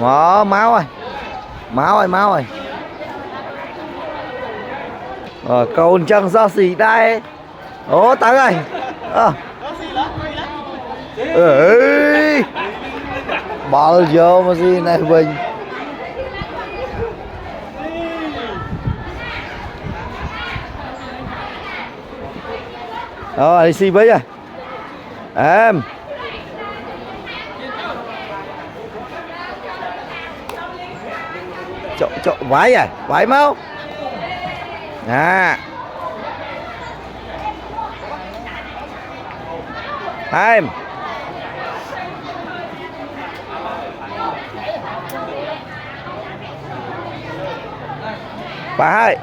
Ngó máu ơi. Máu ơi, máu ơi. Cồn chẳng ra gì đây. Ố Thắng ơi. Ơi. Bao giờ mà gì này mình. Đi xì với à. Em. Chỗ vái à, vái mau. Em. Bà hai.